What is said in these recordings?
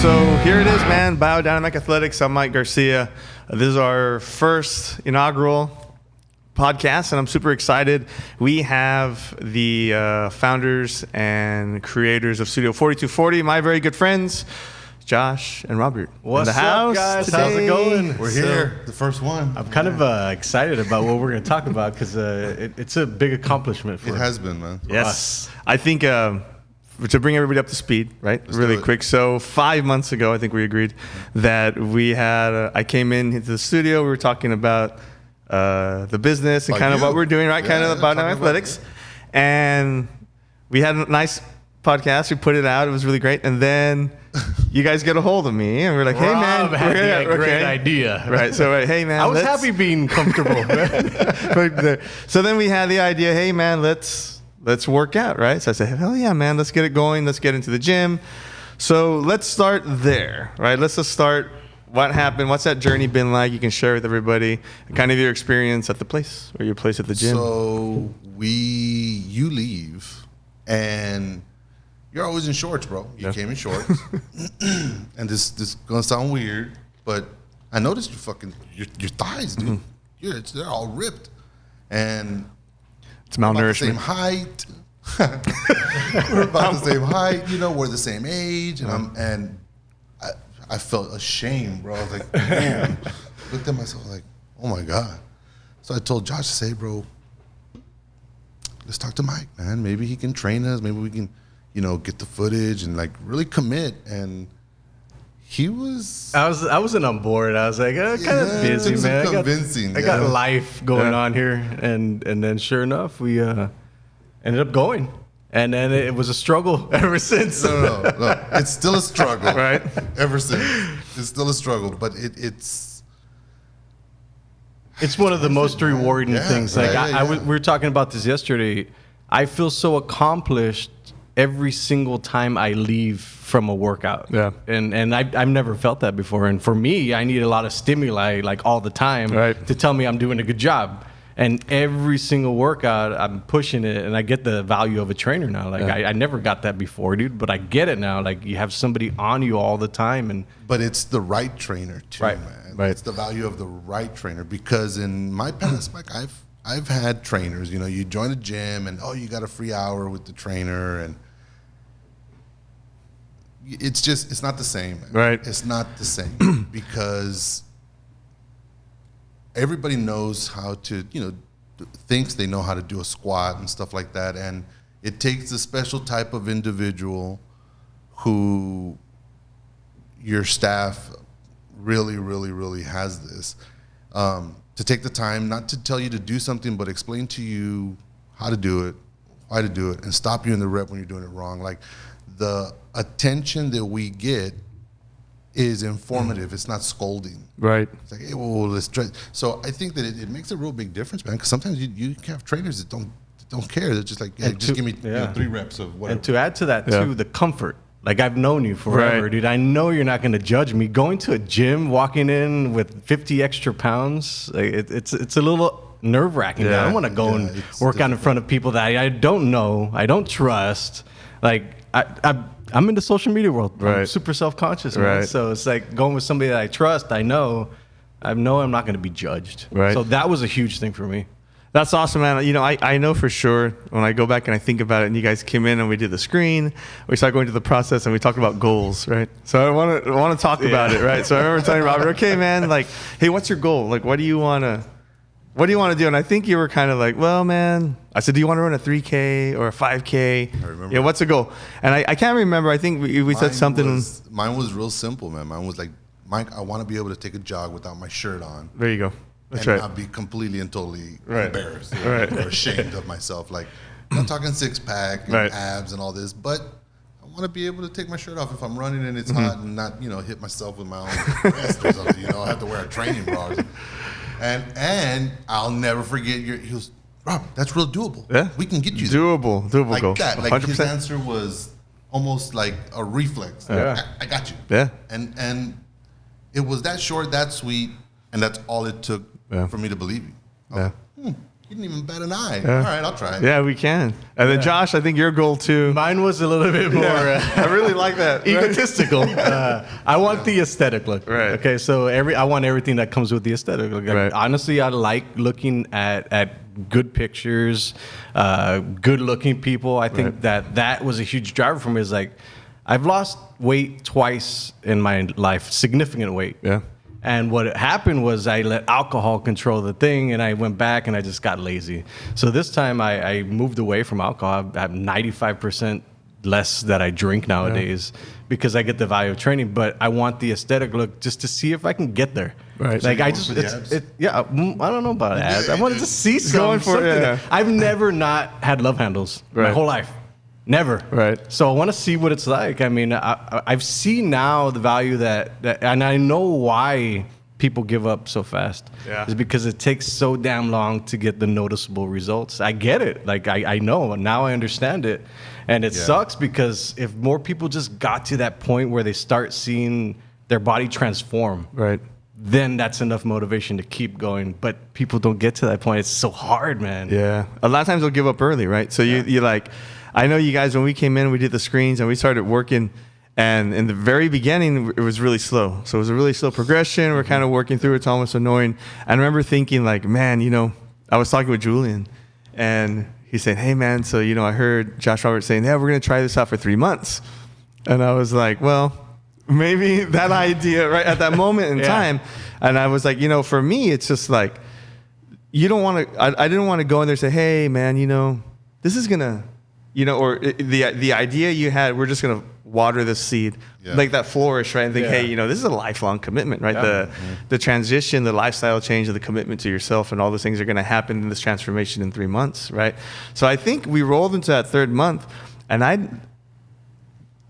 So here it is, man. Biodynamic Athletics. I'm Mike Garcia. This is our first inaugural podcast, and I'm super excited. We have the founders and creators of Studio 4240, my very good friends, Josh and Robert. What's in the up, house guys? today. How's it going? We're here, the first one. I'm kind of excited about what we're going to talk about because it's a big accomplishment for It has been, man. Yes. I think to bring everybody up to speed, right? Let's really do it. quick. So 5 months ago, I think we agreed that we had, I came into the studio, we were talking about the business and About kind of you. what we're doing, right? Yeah, Kind of yeah, about talking about athletics. you. And we had a nice podcast. We put it out. It was really great. And then you guys get a hold of me and we're like, hey, man. Rob had we're- the great okay. idea. Right. So, hey, man. I was let's- happy being comfortable. So then we had the idea, hey man, let's work out, right? So I said, hell yeah, man, let's get it going. Let's get into the gym. So let's start there, right? Let's just start. What happened? What's that journey been like? You can share with everybody kind of your experience at the place or your place at the gym. So you leave, and you're always in shorts, bro. You came in shorts, and this gonna sound weird, but I noticed your thighs, dude. They're all ripped, and It's about the same malnourishment. height. We're about the same height, we're the same age, and I felt ashamed, bro. I was like, man. Looked at myself like, oh my God. So I told Josh, say, bro, let's talk to Mike, man. Maybe he can train us. Maybe we can, get the footage and like really commit. And he was I wasn't on board. I was like, kind of Yeah, busy, took some man. convincing, I got yeah. life going Yeah. on here, and then sure enough, we ended up going, and then it was a struggle ever since. no. It's still a struggle, Right. Ever since, it's still a struggle, but it's It's one of the most rewarding Yeah, things. Like yeah. we were talking about this yesterday. I feel so accomplished every single time I leave from a workout. Yeah. And I've never felt that before. And for me, I need a lot of stimuli like all the time Right. to tell me I'm doing a good job. And every single workout, I'm pushing it, and I get the value of a trainer now. Like I never got that before, dude, but I get it now. Like you have somebody on you all the time, and But it's the right trainer too, Right, man. right. It's the value of the right trainer, because in my past, like I've had trainers. You join a gym and you got a free hour with the trainer, and it's not the same, man. Right. It's not the same because everybody knows how to, thinks they know how to do a squat and stuff like that, and it takes a special type of individual who your staff really, really, really has this, to take the time not to tell you to do something, but explain to you how to do it, why to do it, and stop you in the rep when you're doing it wrong. Like the attention that we get is informative. It's not scolding. Right. It's like, hey, well, let's try. So I think that it makes a real big difference, man. Because sometimes you have trainers that don't care. They're just like, hey, And just to- give me yeah. 3 reps of whatever. And to add to that Yeah. too, the comfort. Like I've known you forever, Right. dude. I know you're not going to judge me. Going to a gym, walking in with 50 extra pounds, like it's a little nerve wracking. Yeah. I don't want to go and it's work out in front of people that I don't know, I don't trust. Like I'm in the social media world. I'm Right. super self conscious, man. Right. So it's like going with somebody that I trust. I know I'm not going to be judged. Right. So that was a huge thing for me. That's awesome, man. I know for sure when I go back and I think about it, and you guys came in and we did the screen, we started going through the process and we talked about goals, right? So I want to talk about it, right? So I remember telling Robert, okay, man, like, hey, what's your goal? Like, what do you want to do? And I think you were kind of like, well, man, I said, do you want to run a 3K or a 5K? I remember. Yeah, what's the goal? And I can't remember. I think we said something. Mine was real simple, man. Mine was like, Mike, I want to be able to take a jog without my shirt on. There you go. That's and right. I'll be completely and totally Right. embarrassed Right. or ashamed of myself. Like, I'm not talking 6-pack and Right. abs and all this, but I want to be able to take my shirt off if I'm running and it's Mm-hmm. hot, and not, hit myself with my own vest or something. I have to wear a training bra. And I'll never forget he was, Rob, that's real doable. Yeah. We can get you there. Doable Like goal. that. Like 100%. his answer was almost like a reflex. Yeah. I got you. Yeah. And it was that short, that sweet, and that's all it took Yeah. for me to believe you. I was Yeah. like, he didn't even bat an eye. All right, I'll try it. Yeah, we can. And then Josh, I think your goal too. Mine was a little bit more I really like that. egotistical. I want the aesthetic look. Right. Okay, so I want everything that comes with the aesthetic look. Like, Right. honestly, I like looking at good pictures, good looking people. I think that was a huge driver for me. Is like, I've lost weight twice in my life, significant weight. Yeah. And what happened was I let alcohol control the thing, and I went back and I just got lazy. So this time I moved away from alcohol. I have 95% less that I drink nowadays because I get the value of training. But I want the aesthetic look just to see if I can get there. Right. Like So I you're just, going for the abs? I don't know about ads. I wanted to see Going for it, something. yeah. I've never not had love handles my Right. whole life. Never. Right. So I want to see what it's like. I mean, I've seen now the value that, and I know why people give up so fast. Yeah. Is because it takes so damn long to get the noticeable results. I get it. Like I know now. I understand it, and it Yeah. sucks because if more people just got to that point where they start seeing their body transform, Right. then that's enough motivation to keep going. But people don't get to that point. It's so hard, man. Yeah. A lot of times they'll give up early, right? So you like, I know you guys, when we came in, we did the screens and we started working. And in the very beginning, it was really slow. So it was a really slow progression. We're kind of working through it. It's almost annoying. I remember thinking like, man, I was talking with Julian and he said, hey man, so, I heard Josh Roberts saying, yeah, we're going to try this out for 3 months. And I was like, well, maybe that idea right at that moment in Yeah. time. And I was like, for me, it's just like, you don't want to, I didn't want to go in there and say, hey man, this is going to, or the idea you had, we're just going to water this seed, Yeah. like that flourish, right? And think, Yeah. hey, this is a lifelong commitment, right? Yeah. The transition, the lifestyle change, and the commitment to yourself, and all those things are going to happen in this transformation in 3 months, right? So I think we rolled into that third month, and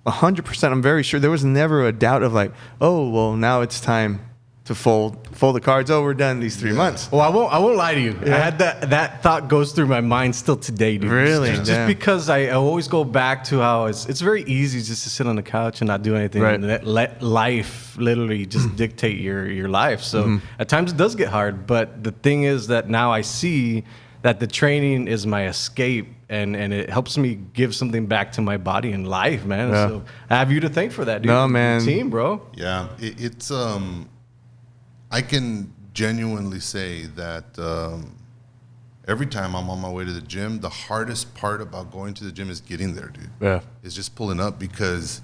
100%, I'm very sure there was never a doubt of like, oh, well, now it's time to fold the cards. Oh, we're done these 3 months. Well, I won't lie to you. I had that thought goes through my mind still today, dude. Really? Just Damn. because I always go back to how it's very easy just to sit on the couch and not do anything. Right. And let life literally just dictate your life. So at times it does get hard. But the thing is that now I see that the training is my escape and it helps me give something back to my body and life, man. Yeah. So I have you to thank for that, dude. No, man. Team, bro. Yeah, it's I can genuinely say that every time I'm on my way to the gym, the hardest part about going to the gym is getting there, dude. Yeah. Is just pulling up because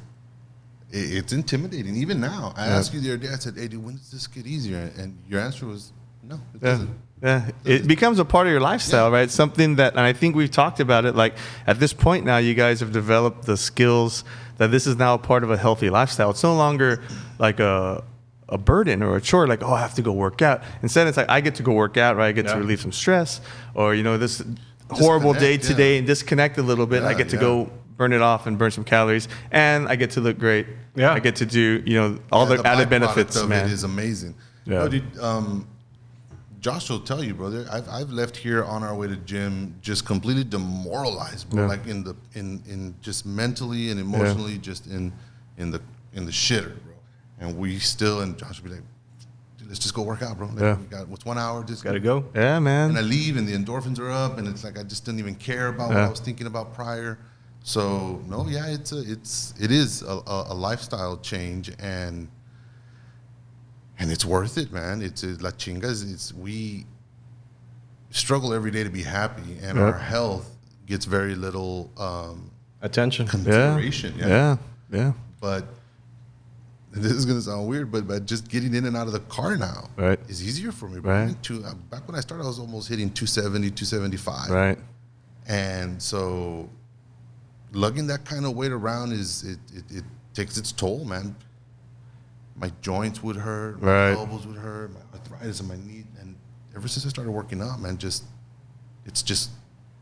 it's intimidating. Even now, I asked you the other day. I said, "Hey, dude, when does this get easier?" And your answer was, "No, it Yeah. doesn't." Yeah, it becomes a part of your lifestyle, Yeah. right? Something that, and I think we've talked about it. Like at this point now, you guys have developed the skills that this is now a part of a healthy lifestyle. It's no longer like a burden or a chore. Like, oh, I have to go work out. Instead, it's like I get to go work out, right? I get to Yeah. relieve some stress, or this horrible day Disconnect, today and disconnect a little bit. I Yeah, get to yeah. go burn it off and burn some calories, and I get to look great. Yeah. I get to do all Yeah, the added byproduct benefits, of man. It is amazing. Yeah. No, dude, Josh will tell you, brother. I've left here on our way to gym just completely demoralized, bro. Yeah. Like in just mentally and emotionally, just in the shitter, bro. And we still, and Josh will be like, dude, let's just go work out, bro. Like, Yeah. we got what's 1 hour, just Gotta go. Yeah, man. And I leave, and the endorphins are up, and it's like I just didn't even care about what Yeah. I was thinking about prior. So no, yeah, it is a lifestyle change, and it's worth it, man. It's la chingas. We struggle every day to be happy, and Yeah. our health gets very little Attention. consideration. Yeah. But this is gonna sound weird, but just getting in and out of the car now Right. is easier for me. Bro. Right. Back when I started, I was almost hitting 270, 275. Right. And so lugging that kind of weight around it takes its toll, man. My joints would hurt, my Right. elbows would hurt, my arthritis in my knee. And ever since I started working out, man, it's just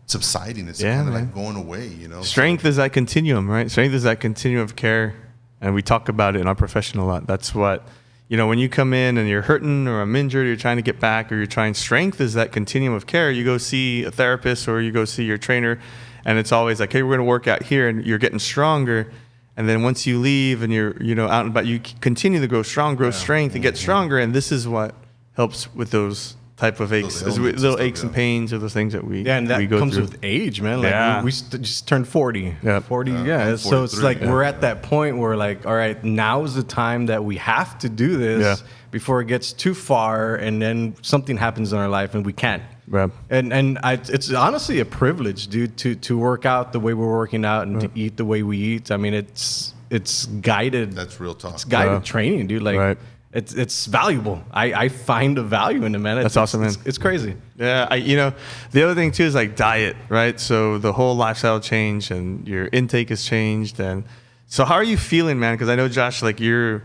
subsiding. It's Yeah, kind of man. like going away, Strength is that continuum, right? Strength is that continuum of care. And we talk about it in our profession a lot. That's what, when you come in and you're hurting or I'm injured, or you're trying to get back, or you're trying, strength is that continuum of care. You go see a therapist or you go see your trainer, and it's always like, hey, we're going to work out here, and you're getting stronger. And then once you leave and you're, out and about, you continue to grow strong, grow strength, and get stronger. And this is what helps with those type of aches, Those little ailments and aches stuff, and pains, or those things that we Yeah, and we that go comes through. with age, man. Like Yeah. we just turned 40. Yep. 40, I'm yeah. So it's 43, like yeah. we're at that point where like, all right, now is the time that we have to do this Yeah. before it gets too far and then something happens in our life and we can't. Right. It's honestly a privilege, dude, to work out the way we're working out and to eat the way we eat. I mean, it's guided. That's real talk. It's guided Yeah. training, dude. Like Right. it's valuable. I find a value in it, man. That's awesome, man. It's crazy. Yeah, the other thing too is like diet, right? So the whole lifestyle change and your intake has changed, and so how are you feeling, man? Because I know Josh, like you're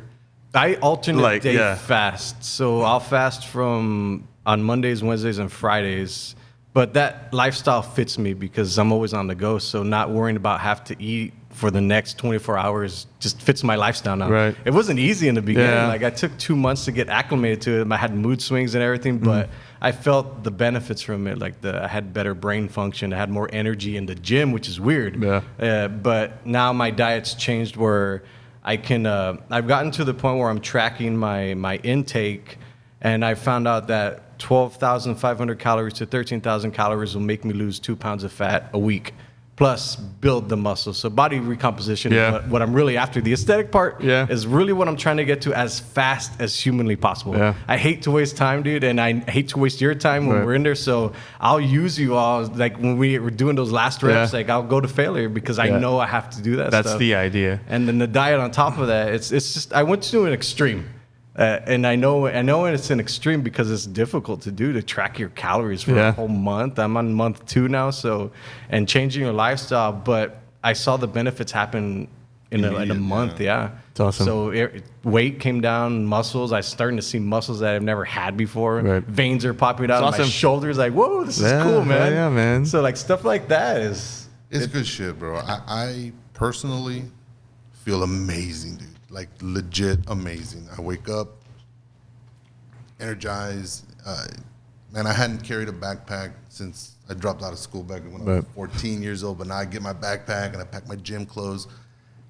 I alternate Like, day yeah. fast. So I'll fast on Mondays, Wednesdays, and Fridays. But that lifestyle fits me because I'm always on the go. So not worrying about have to eat for the next 24 hours just fits my lifestyle now. Right. It wasn't easy in the beginning. Yeah. Like I took 2 months to get acclimated to it. I had mood swings and everything, but I felt the benefits from it. Like I had better brain function. I had more energy in the gym, which is weird. Yeah. But now my diet's changed where I can. I've gotten to the point where I'm tracking my intake, and I found out that 12,500 calories to 13,000 calories will make me lose 2 pounds of fat a week, plus build the muscle. So body recomposition Yeah. is what I'm really after. The aesthetic part Yeah. is really what I'm trying to get to as fast as humanly possible. Yeah. I hate to waste time, dude, and I hate to waste your time when Right. we're in there. So I'll use you all, like when we were doing those last reps, Yeah. like I'll go to failure because I Yeah. know I have to do that that's stuff. the idea. And then the diet on top of that, it's just I went to an extreme, and I know it's an extreme because it's difficult to do to track your calories for Yeah. a whole month. I'm on month 2 now, so and changing your lifestyle. But I saw the benefits happen in a Immediate, month. Yeah, It's awesome. So weight came down, muscles. I starting to see muscles that I've never had before. Right. Veins are popping out. It's of My awesome. shoulders, like whoa, this Yeah, is cool, man. hell yeah, man. So like stuff like that is. It's good shit, bro. I personally feel amazing, dude. Like legit amazing. I wake up energized. Man, I hadn't carried a backpack since I dropped out of school back when I was Right. 14 years old. But now I get my backpack and I pack my gym clothes.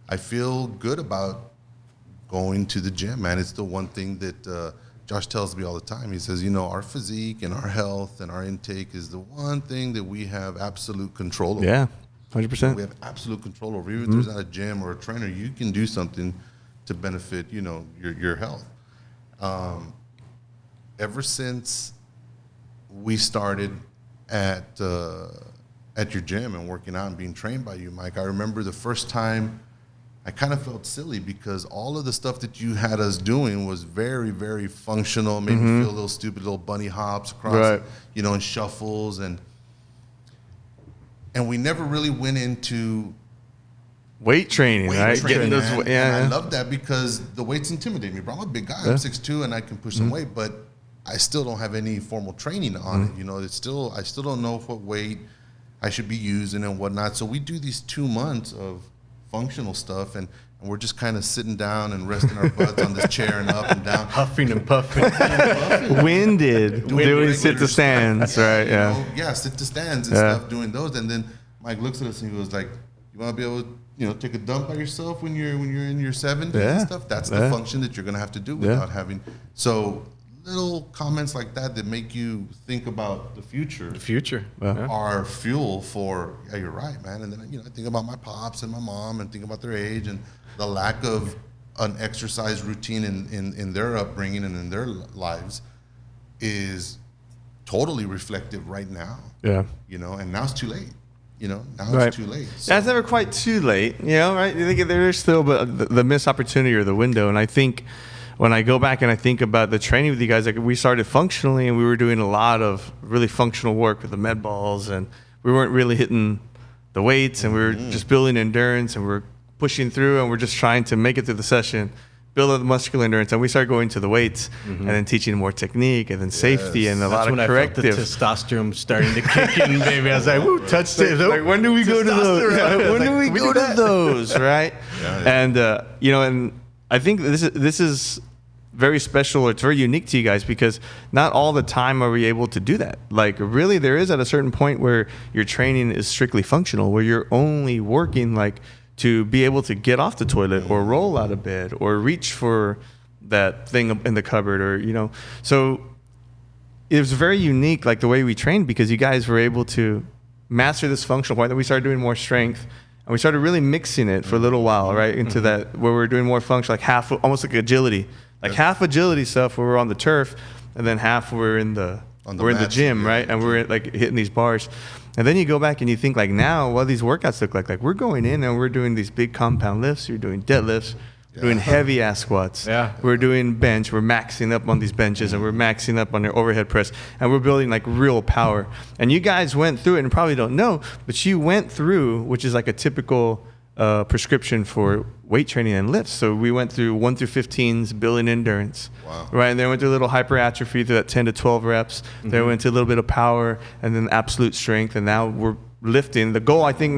I feel good about going to the gym, man. It's the one thing that Josh tells me all the time. He says, our physique and our health and our intake is the one thing that we have absolute control over. Yeah, We 100%. have absolute control over. Even if there's not a gym or a trainer, you can do something to benefit, your health. Ever since we started at your gym and working out and being trained by you, Mike, I remember the first time I kind of felt silly because all of the stuff that you had us doing was very, very functional, made me feel a little stupid, little bunny hops across, Right. and shuffles and we never really went into Weight training, weight right? training, Getting those, man. yeah, And yeah. I love that because the weights intimidate me, bro. I'm a big guy. Yeah. I'm 6'2", and I can push some weight, but I still don't have any formal training on it. I still don't know what weight I should be using and whatnot. So we do these 2 months of functional stuff, and we're just kind of sitting down and resting our butts on this chair and up and down. Huffing and puffing. Winded doing sit to stands, right? Yeah. Yeah, sit to stands and Yeah. stuff, doing those. And then Mike looks at us and he goes like, "You want to be able to, take a dump by yourself when you're in your 70s Yeah. and stuff? That's the Yeah. function that you're gonna have to do Yeah. without having." So little comments like that make you think about the future. The future. Yeah. Are fuel for, yeah, you're right, man. And then I think about my pops and my mom and think about their age and the lack of an exercise routine in their upbringing and in their lives is totally reflective right now. Yeah. And now it's too late. Now Right. it's too late. Yeah, it's never quite too late, right? You think there's still the missed opportunity or the window. And I think when I go back and I think about the training with you guys, like we started functionally and we were doing a lot of really functional work with the med balls, and we weren't really hitting the weights, and we were just building endurance, and we were pushing through, and we're just trying to make it through the session, build up the muscular endurance, and we started going to the weights and then teaching more technique and then safety and a lot That's of when corrective. I felt the testosterone starting to kick in, baby. I was like, "Woo, touched it." Like, when do we go to those? Testosterone. I was When like, do we "Can go do to that?" those? Right? Yeah. And and I think this is very special. It's very unique to you guys because not all the time are we able to do that. Like really, there is at a certain point where your training is strictly functional, where you're only working like to be able to get off the toilet or roll out of bed or reach for that thing in the cupboard or so it was very unique, like the way we trained, because you guys were able to master this functional point. That we started doing more strength, and we started really mixing it for a little while, right, into that where we were doing more function, like half, almost like agility, like half agility stuff where we're on the turf, and then half we're in the gym, right, and we're like hitting these bars. And then you go back and you think like now what these workouts look like we're going in and we're doing these big compound lifts, you're doing deadlifts, we're doing heavy ass squats, we're doing bench, we're maxing up on these benches, and we're maxing up on your overhead press, and we're building like real power. And you guys went through it and probably don't know, but you went through, which is like a typical prescription for weight training and lifts. So we went through 1 through 15s, building endurance, right? And then went through a little hypertrophy through that 10 to 12 reps. Then we went to a little bit of power, and then absolute strength. And now we're lifting. The goal, I think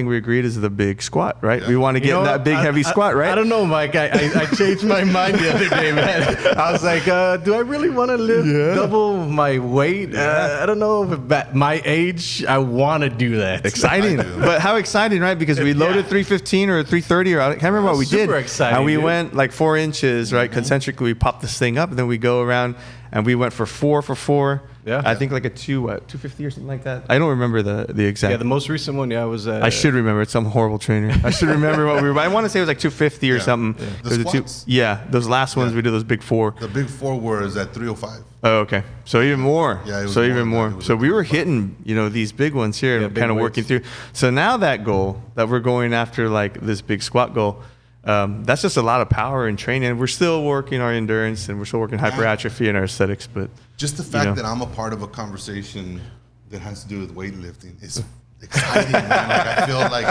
we agreed, is the big squat, right? We want to get in that big heavy squat, right? I don't know, Mike. I changed my mind the other day, man. I was like, do I really want to lift double my weight? I don't know if at my age I want to do that. Exciting, but how exciting, right? Because we loaded 315 or 330, or I can't remember what we did. Super exciting. And we went like 4 inches, right? Concentrically, we popped this thing up, and then we go around, and we went for 4 for 4. Yeah, I think like a 250 or something like that. I don't remember the exact. Yeah, the most recent one, was. I should remember. It's some horrible trainer. I should remember what we were. I want to say it was like 250 or something. Yeah. The squats? Those last ones we did, those big 4. The big 4 was at 305. Oh, okay. So even more. Yeah, it was so more even more. So we were hitting, these big ones here, and kind of working through. So now that goal that we're going after, like this big squat goal, that's just a lot of power and training. We're still working our endurance, and we're still working hypertrophy and our aesthetics, but just the fact that I'm a part of a conversation that has to do with weightlifting is exciting, man. Like I feel like,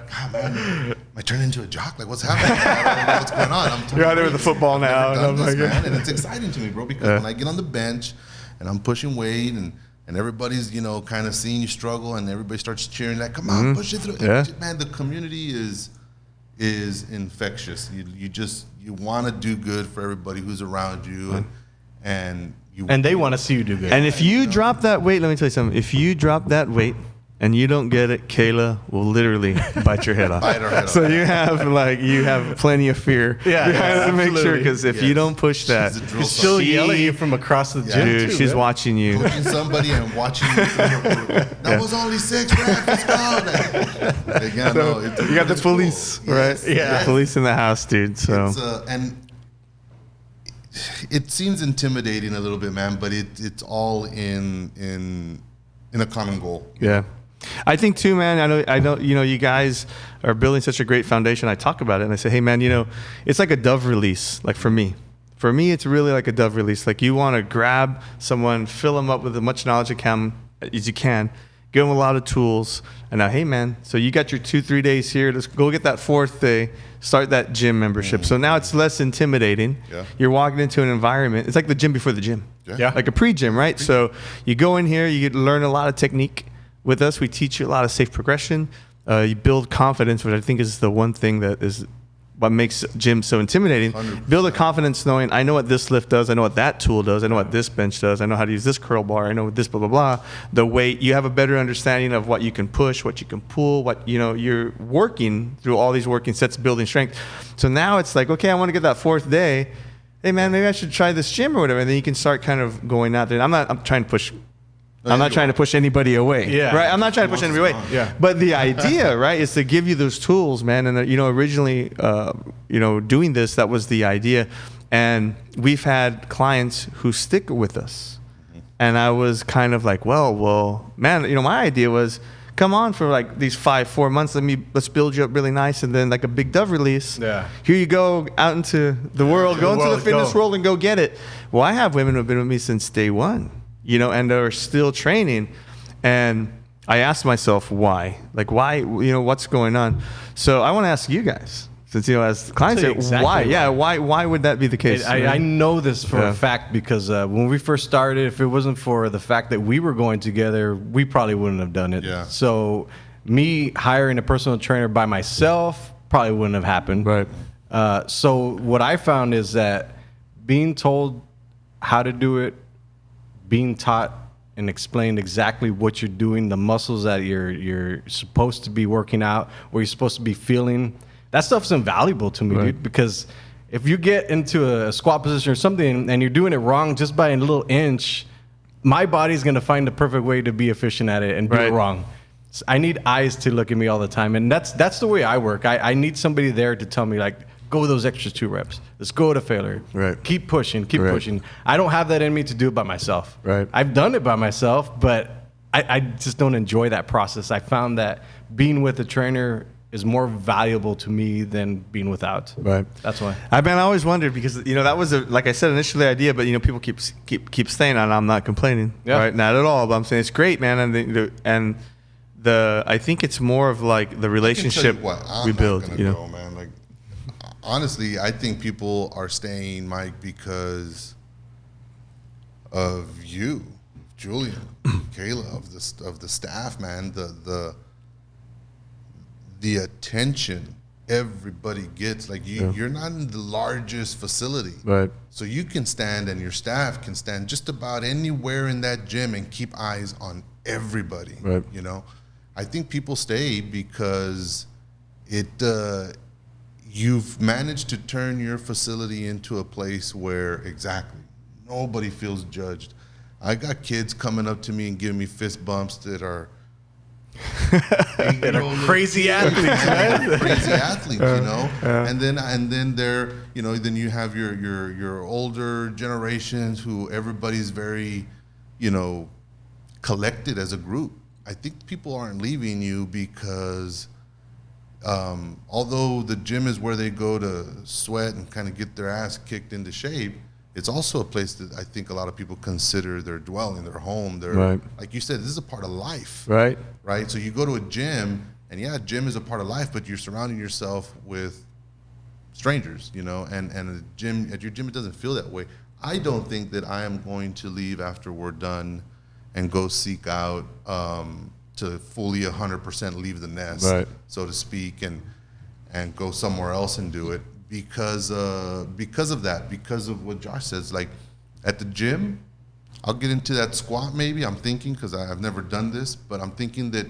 God, man, am I turning into a jock? Like what's happening? I don't know what's going on. You're out there with the football now, and I'm like, man, and it's exciting to me, bro, because when I get on the bench and I'm pushing weight and everybody's kind of seeing you struggle, and everybody starts cheering, like, come on, push it through. Man, the community is infectious. You want to do good for everybody who's around you, and they want to see you do good. And if you drop that weight, let me tell you something. If you drop that weight and you don't get it, Kayla will literally bite your head off. Bite her head off. So you have plenty of fear. You have to make sure, because if you don't push that, she'll yell at you from across the gym. Dude, she's watching you. Coaching somebody and watching you. That was only 6 reps. Let's go. You got the police, right? Yeah. The police in the house, dude. So and it seems intimidating a little bit, man, but it's all in a common goal. Yeah. I think too, man, I know, you guys are building such a great foundation. I talk about it and I say, hey man, it's like a dove release. Like for me, it's really like a dove release. Like you want to grab someone, fill them up with as much knowledge as you can, give them a lot of tools. And now, hey man, so you got your 2-3 days here. Let's go get that 4th day, start that gym membership. So now it's less intimidating. Yeah. You're walking into an environment. It's like the gym before the gym. Yeah. Like a pre-gym, right? So you go in here, you get to learn a lot of technique. With us, we teach you a lot of safe progression. You build confidence, which I think is the one thing that is what makes gym so intimidating. 100%. Build a confidence knowing, I know what this lift does, I know what that tool does, I know what this bench does, I know how to use this curl bar, I know what this blah, blah, blah. The weight, you have a better understanding of what you can push, what you can pull, what, you're working through all these working sets, building strength. So now it's like, okay, I want to get that 4th day. Hey man, maybe I should try this gym or whatever. And then you can start kind of going out there. I'm trying to push anybody away. Yeah. Right. I'm not trying to push anybody away. Yeah. But the idea, right, is to give you those tools, man. And originally, doing this, that was the idea. And we've had clients who stick with us. And I was kind of like, well, man, my idea was, come on for like these 4 months. Let's build you up really nice, and then like a big dove release. Yeah. Here you go out into the world, go into the fitness world and go get it. Well, I have women who have been with me since day one, and are still training. And I asked myself why, what's going on? So I want to ask you guys, since as clients, why? Yeah, why would that be the case? I know this for a fact because when we first started, if it wasn't for the fact that we were going together, we probably wouldn't have done it. Yeah. So me hiring a personal trainer by myself probably wouldn't have happened. Right. So what I found is that being told how to do it, being taught and explained exactly what you're doing, the muscles that you're supposed to be working out, where you're supposed to be feeling, that stuff's invaluable to me, dude, because if you get into a squat position or something and you're doing it wrong just by a little inch, my body's going to find the perfect way to be efficient at it and do it Right. wrong. So I need eyes to look at me all the time. And that's the way I work. I need somebody there to tell me, like, go those extra 2 reps. Let's go to failure. Right. Keep pushing, keep Right. pushing. I don't have that in me to do it by myself. Right. I've done it by myself, but I just don't enjoy that process. I found that being with a trainer is more valuable to me than being without. Right. That's why. I always wondered because that was like I said initially the idea, but people keep saying, and I'm not complaining, Yeah. right? Not at all. But I'm saying it's great, man, and I think it's more of like the I can tell relationship you what, I'm we not build. gonna go, man. Like, honestly, I think people are staying, Mike, because of you, Julian, Kayla, of the staff, man. The attention everybody gets. Like you're not in the largest facility, Right. so you can stand, and your staff can stand just about anywhere in that gym and keep eyes on everybody. Right. I think people stay because you've managed to turn your facility into a place where exactly nobody feels judged. I got kids coming up to me and giving me fist bumps that are Crazy athletes, man. crazy athletes, and then they're, then you have your older generations who everybody's very, collected as a group. I think people aren't leaving you because, although the gym is where they go to sweat and kind of get their ass kicked into shape, it's also a place that I think a lot of people consider their dwelling, their home. Right. Like you said, this is a part of life. Right. Right? So you go to a gym, and yeah, gym is a part of life, but you're surrounding yourself with strangers, and at your gym, it doesn't feel that way. I don't think that I am going to leave after we're done and go seek out to fully 100% leave the nest, Right. so to speak, and go somewhere else and do it because of that, because of what Josh says. Like at the gym, I'll get into that squat maybe. I'm thinking, because I've never done this, but I'm thinking that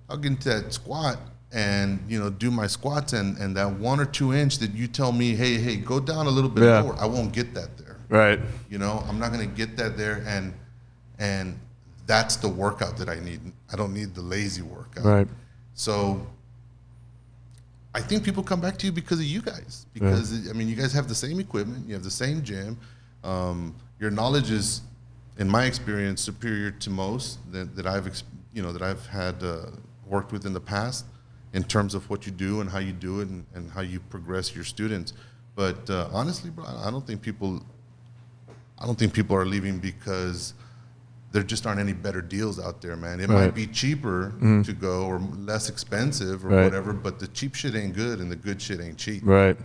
I'll get into that squat and do my squats, and that 1 or 2 inch that you tell me, hey, go down a little bit Yeah. lower. I won't get that there. Right. I'm not going to get that there, and that's the workout that I need. I don't need the lazy workout. Right. So I think people come back to you because of you guys. Because you guys have the same equipment, you have the same gym. Your knowledge is, in my experience, superior to most that I've had worked with in the past, in terms of what you do and how you do it and how you progress your students. But honestly, bro, I don't think people are leaving because there just aren't any better deals out there, man. It might be cheaper to go or less expensive or whatever, but the cheap shit ain't good and the good shit ain't cheap. Right.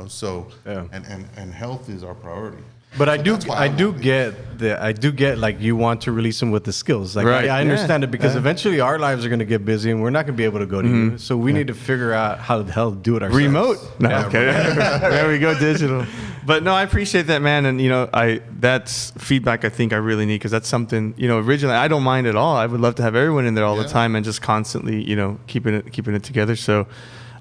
So Yeah. and health is our priority. But I So do, that's why I I'm do always- get like you want to release them with the skills. Like Right. I understand Yeah. it because Yeah. eventually our lives are going to get busy and we're not going to be able to go to you. So we need to figure out how the hell to do it ourselves. Remote. No, Yeah, okay. There we go, digital. But no, I appreciate that, man. And that's feedback I think I really need, because that's something, originally I don't mind at all. I would love to have everyone in there all the Yeah. time and just constantly, keeping it together. So,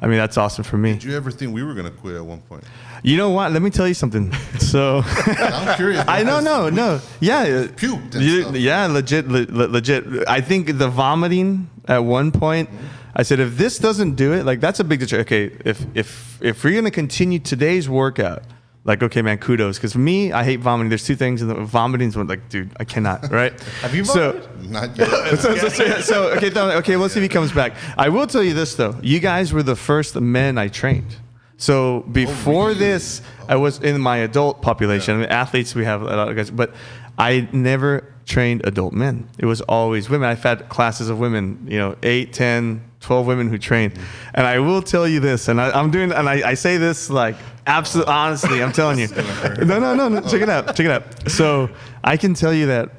that's awesome for me. Did you ever think we were gonna quit at one point? You know what? Let me tell you something. So, I'm curious. I know, no, yeah, Puked and stuff. yeah, legit. I think the vomiting at one point. I said, if this doesn't do it, like that's a big deterrent. Okay, if we're gonna continue today's workout, like, okay, man, kudos. Because for me, I hate vomiting. There's 2 things, and the vomiting's one. Like, dude, I cannot. Right? Have you vomited? Not yet. Okay, let's see if he comes back. I will tell you this though. You guys were the first men I trained. So before really? this, I was in my adult population. Athletes, we have a lot of guys, but I never trained adult men. It was always women. I've had classes of women, 8, 10, 12 women who trained. And I will tell you this, and I say this like absolutely honestly, I'm telling you. No, check it out. So I can tell you that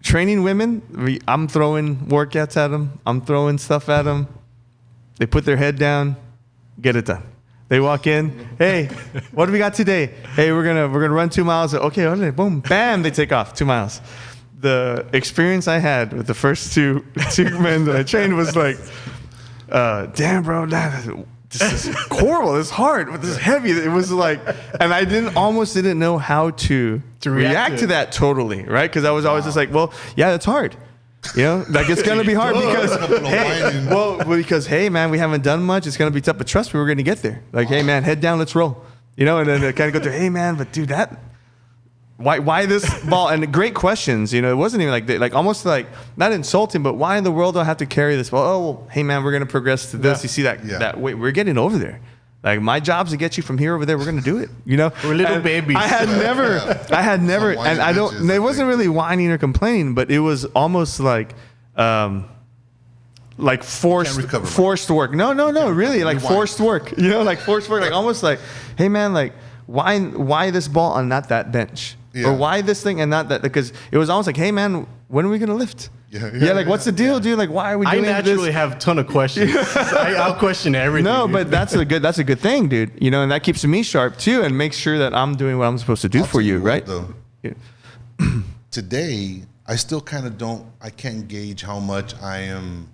training women, I'm throwing workouts at them. I'm throwing stuff at them. They put their head down, get it done. They walk in, hey, what do we got today? Hey, we're gonna run 2 miles. Okay, boom, bam, they take off 2 miles. The experience I had with the first two men that I trained was like, damn, bro, this is horrible. This is hard. This is heavy. It was like, and I almost didn't know how to react to that totally, right? Because I was always just like, well, yeah, that's hard. You know, like it's gonna be hard because hey, man, we haven't done much. It's gonna be tough, but trust me, we're gonna get there. Like, hey, man, head down, let's roll. You know, and then kind of go through, hey, man, but dude, why this ball? And great questions. You know, it wasn't even like almost like not insulting, but why in the world do I have to carry this ball? Oh, well, hey, man, we're gonna progress to this. You see that way we're getting over there. Like my job's to get you from here over there. We're gonna do it. You know, we're little babies. I had never, and I don't. It wasn't really whining or complaining, but it was almost like forced work. No, really, like forced work. You know, like forced work. Like almost like, hey man, like why this ball and not that bench, or why this thing and not that? Because it was almost like, hey man, when are we gonna lift? Like what's the deal, dude? Like why are we doing this? I naturally have a ton of questions. I'll question everything. No, but that's a good thing, dude. You know, and that keeps me sharp too, and makes sure that I'm doing what I'm supposed to do for you, right? Though, today, I still kind of I can't gauge how much I am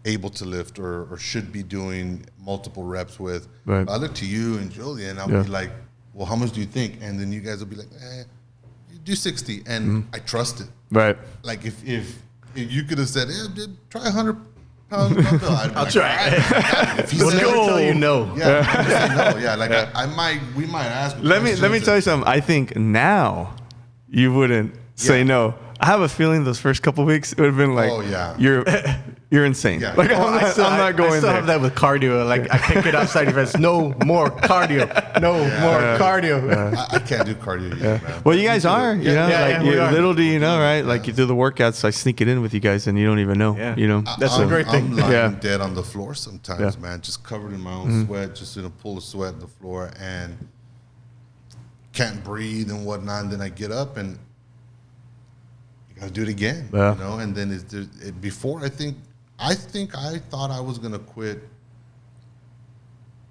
able to lift or should be doing multiple reps with. Right. I look to you and Julian, I'll be like, well, how much do you think? And then you guys will be like, you do 60. And I trust it. Right. Like if you could have said, try 100 pounds dumbbell, I'll try. If he's never tell you no. We might ask. Let me tell you something. I think now you wouldn't say no. I have a feeling those first couple of weeks it would have been like, you're insane. Yeah. Like I'm not going there. I still have that with cardio. Like I pick it outside your fence. No more cardio. No more cardio. Yeah. I can't do cardio either, man. Well, you guys are. You know, little do you know, right? Like you do the workouts. I sneak it in with you guys, and you don't even know. Yeah. You know, that's a great thing. I'm lying dead on the floor sometimes, man. Just covered in my own sweat, just in a pool of sweat on the floor, and can't breathe and whatnot. And then I get up and I'll do it again, you know. And then before I thought I was gonna quit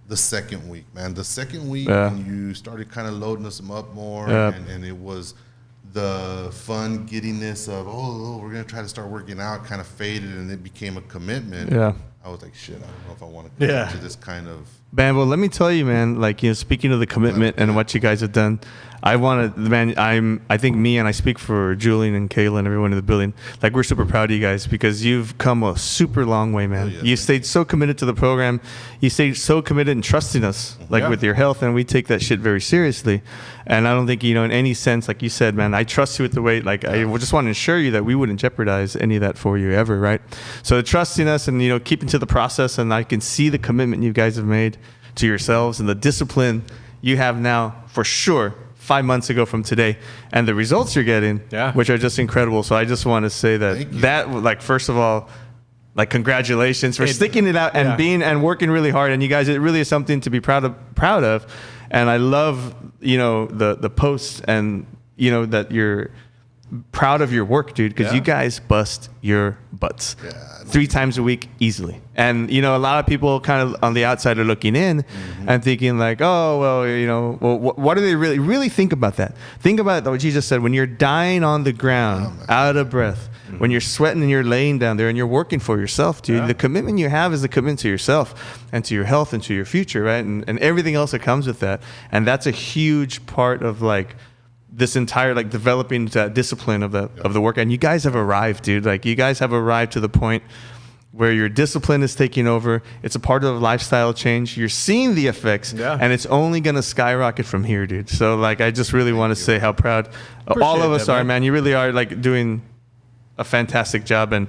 the second week, man. The second week when you started kind of loading us up more, and it was the fun giddiness of we're gonna try to start working out kind of faded, and it became a commitment. Yeah, I was like, shit, I don't know if I want to commit to this kind of. Man, well, let me tell you, man. Like, you know, speaking of the commitment and what you guys have done, I think me and I speak for Julian and Kayla and everyone in the building. Like, we're super proud of you guys because you've come a super long way, man. You stayed so committed to the program. You stayed so committed and trusting us, like with your health, and we take that shit very seriously. And I don't think, you know, in any sense, like you said, man, I trust you with the weight. Like, I just want to ensure you that we wouldn't jeopardize any of that for you ever, right? So trusting us and, you know, keeping to the process, and I can see the commitment you guys have made to yourselves and the discipline you have now for sure 5 months ago from today, and the results you're getting, which are just incredible. So I just want to say that like, first of all, like, congratulations for sticking it out and being and working really hard. And you guys, it really is something to be proud of. And I love, you know, the posts, and you know that you're proud of your work, dude, because you guys bust your butts 3 times a week easily. And you know, a lot of people kind of on the outside are looking in and thinking like, oh well, you know, well, what do they really think about that? Think about what Jesus said: when you're dying on the ground, out of breath, when you're sweating and you're laying down there and you're working for yourself, dude. The commitment you have is the commitment to yourself and to your health and to your future, right? And everything else that comes with that. And that's a huge part of like this entire, like, developing that discipline of the work. And you guys have arrived, dude. Like, you guys have arrived to the point where your discipline is taking over. It's a part of the lifestyle change. You're seeing the effects, and it's only going to skyrocket from here, dude. So, like, I just really want to say how proud all of us are, man. You really are, like, doing a fantastic job, and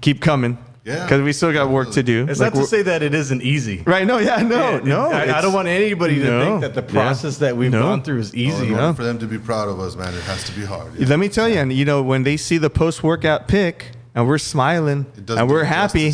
keep coming. Yeah, because we still got work to do. It's like, not to say that it isn't easy, right? No, I don't want anybody to think that the process that we've gone through is easy. In order for them to be proud of us, man, it has to be hard. Let me tell you, and you know, when they see the post-workout pic and we're smiling and we're happy,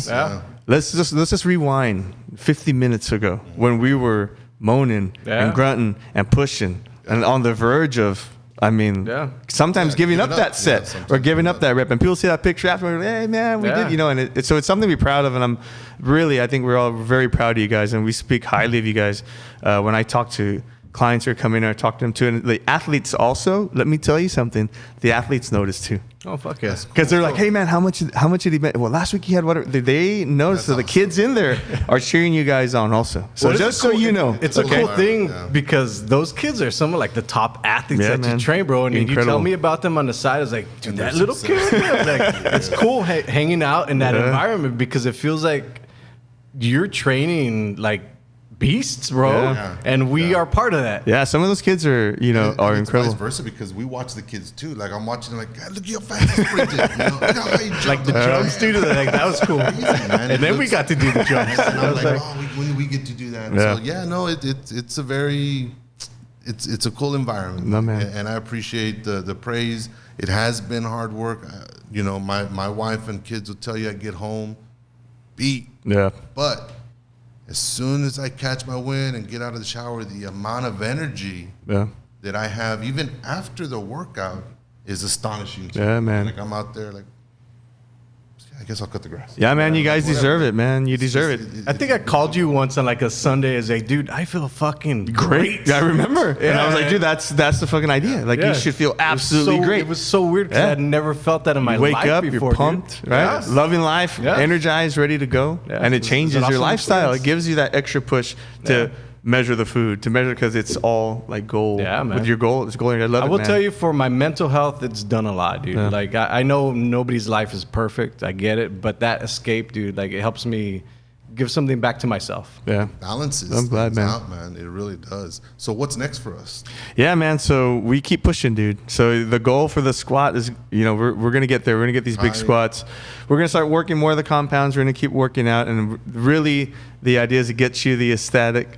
let's just rewind 50 minutes ago when we were moaning and grunting and pushing and on the verge of. I mean, sometimes giving up that set or giving up that rep, and people see that picture after, hey man, we did, you know, and so it's something to be proud of. And I think we're all very proud of you guys, and we speak highly of you guys. When I talk to clients are coming or talk to them too. And the athletes also, let me tell you something, the athletes notice too. Oh, fuck yeah. Because they're like, hey man, how much did he bet? Well, last week he had whatever. They notice, so the kids in there are cheering you guys on also. So Well, just so you know, it's a okay? cool thing Yeah. because those kids are some of like the top athletes Yeah, that man. you train, bro. And you Incredible. tell me about them on the side. I was like, dude, And that they're little successful. kid. Like, it's cool hanging out in that Yeah. environment because it feels like you're training like beasts, bro. Yeah. And we Yeah. are part of that. yeah, some of those kids are, And are it's incredible. vice versa because we watch the kids too. Like I'm watching, like, God, look at how fast you sprinted. You know? Look how high you jumped. Like the jumps, dude. Like, that was cool. man. And then we got to do the jumps. And I I'm was like, like, oh, when do we get to do that? Yeah. So yeah, no, it's a very, it's a cool environment. No, man. And I appreciate the praise. It has been hard work. My wife and kids will tell you I get home beat, Yeah. but as soon as I catch my wind and get out of the shower, the amount of energy Yeah. that I have even after the workout is astonishing. to Yeah, me. man. Like I'm out there like, I guess I'll cut the grass. Yeah, man, you guys Whatever. deserve it, man. You It's deserve just- it. I think I called you once on like a Sunday as a dude, I feel fucking great. Yeah, I remember. And I was like, Yeah. dude, that's the fucking idea. Like, Yeah. you should feel It was absolutely so- great. It was so weird because Yeah. I'd never felt that in my You wake life up, before. you're pumped, dude. right? Yes. Loving life, Yeah. energized, ready to go. Yeah. And it It's an changes your awesome lifestyle. experience. It gives you that extra push to Yeah. measure the food, because it's all like goal. Yeah, man. With your goal, it's goal. I love I it, will man. tell you, for my mental health, it's done a lot, dude. Yeah. Like I know nobody's life is perfect. I get it, but that escape, dude, like it helps me give something back to myself. Yeah. Balances I'm glad, things man. out, man. It really does. So what's next for us? Yeah, man. So we keep pushing, dude. So the goal for the squat is, we're going to get there. We're going to get these big Right. squats. We're going to start working more of the compounds. We're going to keep working out. And really, the idea is to get you the aesthetic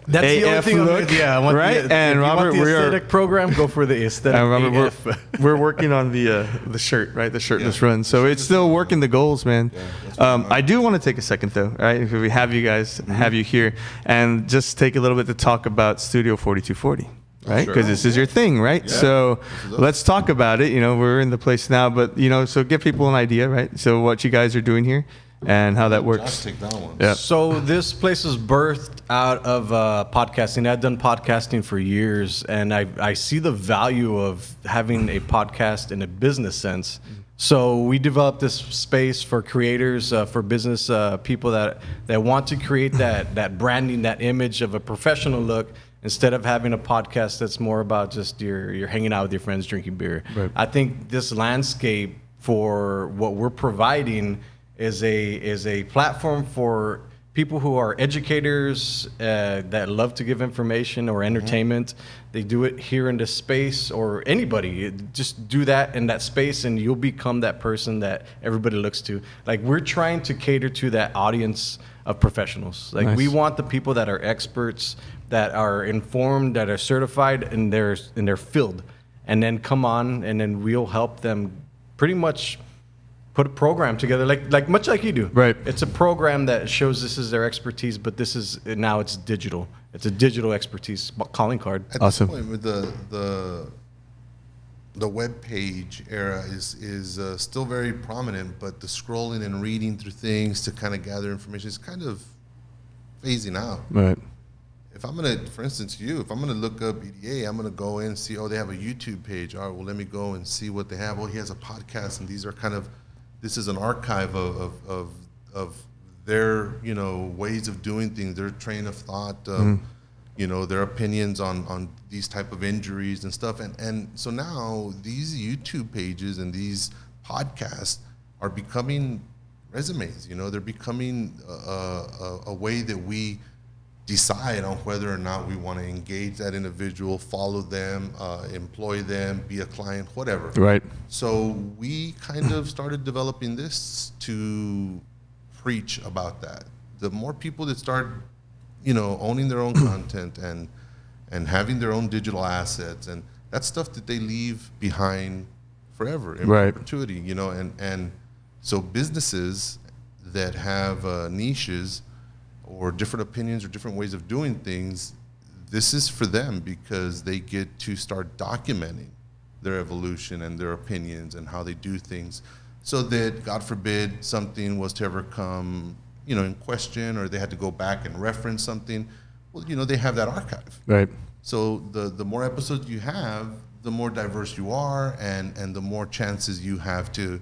That's the only AF thing. look, I want right? The, And if you Robert, want the we are- aesthetic program, go for the aesthetic. And Robert, AF. we're working on the shirt, right? The shirtless Yeah. run. So it's still working the goals, man. that's what I do want to take a second though, right? If we have you guys, have you here, and just take a little bit to talk about Studio 4240. Right, Sure. because this is your thing, right? Yeah. So This is us. let's talk about it. We're in the place now, but so give people an idea, right? So what you guys are doing here, and how that Josh, works. take that one. Yeah. So this place was birthed out of podcasting. I've done podcasting for years, and I see the value of having a podcast in a business sense. So we developed this space for creators, for business people that want to create that branding, that image of a professional look, instead of having a podcast that's more about just you're hanging out with your friends drinking beer. Right. I think this landscape for what we're providing is a platform for people who are educators that love to give information or entertainment. They do it here in this space, or anybody. Just do that in that space, and you'll become that person that everybody looks to. Like, we're trying to cater to that audience of professionals. Like, Nice. we want the people that are experts, that are informed, that are certified in their field, and then come on, and then we'll help them pretty much put a program together, much like you do. Right. It's a program that shows this is their expertise, but now it's digital. It's a digital expertise calling card. At Awesome. this point, with the web page era is still very prominent, but the scrolling and reading through things to kind of gather information is kind of phasing out. Right. If I'm gonna, for instance, if I'm gonna look up EDA, I'm gonna go in and see, they have a YouTube page. All right, well, let me go and see what they have. He has a podcast, and these are this is an archive of their ways of doing things, their train of thought, their opinions on these type of injuries and stuff. And so now these YouTube pages and these podcasts are becoming resumes. They're becoming a way that we decide on whether or not we want to engage that individual, follow them, employ them, be a client, whatever. Right. So we kind of started developing this to preach about that. The more people that start, owning their own content and having their own digital assets, and that's stuff that they leave behind forever in Right. perpetuity, and so businesses that have niches or different opinions or different ways of doing things, this is for them because they get to start documenting their evolution and their opinions and how they do things, so that, God forbid, something was to ever come, in question, or they had to go back and reference something, well, you know, they have that archive. Right. So the more episodes you have, the more diverse you are, and the more chances you have to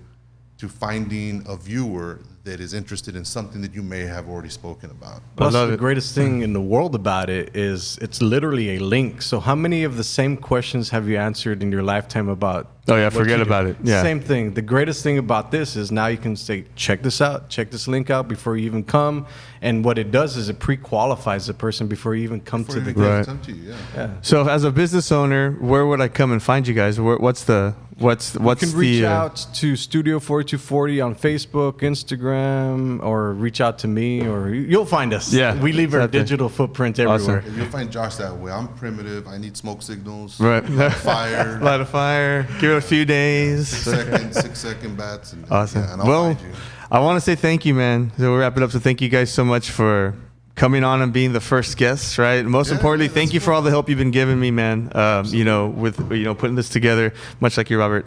finding a viewer that is interested in something that you may have already spoken about. Plus, love the it. greatest thing in the world about it is it's literally a link. So, how many of the same questions have you answered in your lifetime about? Oh, yeah, what forget you do? about it. Yeah. Same thing. The greatest thing about this is now you can say, check this out, check this link out before you even come. And what it does is it pre-qualifies the person before you even come to the Before Right. it comes to you, yeah. So as a business owner, where would I come and find you guys? What's the You can reach out to Studio 4240 on Facebook, Instagram, or reach out to me, or you'll find us. Yeah, We leave it's our out there. digital footprint Awesome. everywhere. And you'll find Josh that way. I'm primitive. I need smoke signals. Right. Fire. Light a fire. Give it a few days. 6-second bats. And, Awesome. yeah, and I'll Well, find you. I want to say thank you, man. So we'll wrap it up. So thank you guys so much for coming on and being the first guests, right? Most Yeah, importantly, yeah, thank that's you for all the help you've been giving me, man. You know, with putting this together. Much like you, Robert,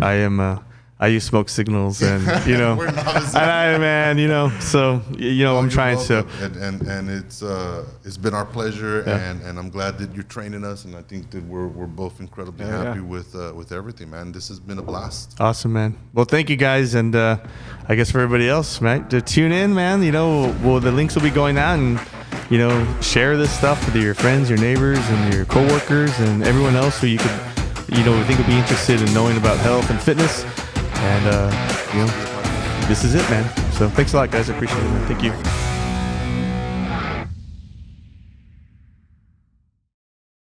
I use smoke signals, and We're novices. man, so I'm You're trying to. welcome. And it's been our pleasure, Yeah. and I'm glad that you're training us, and I think that we're both incredibly Yeah, happy yeah. with everything, man. This has been a blast. Awesome, man. Well, thank you guys, and I guess for everybody else, right, to tune in, man. The links will be going out, and share this stuff with your friends, your neighbors, and your coworkers, and everyone else who you could, think would be interested in knowing about health and fitness. And this is it, man. So thanks a lot, guys. I appreciate it, man. Thank you.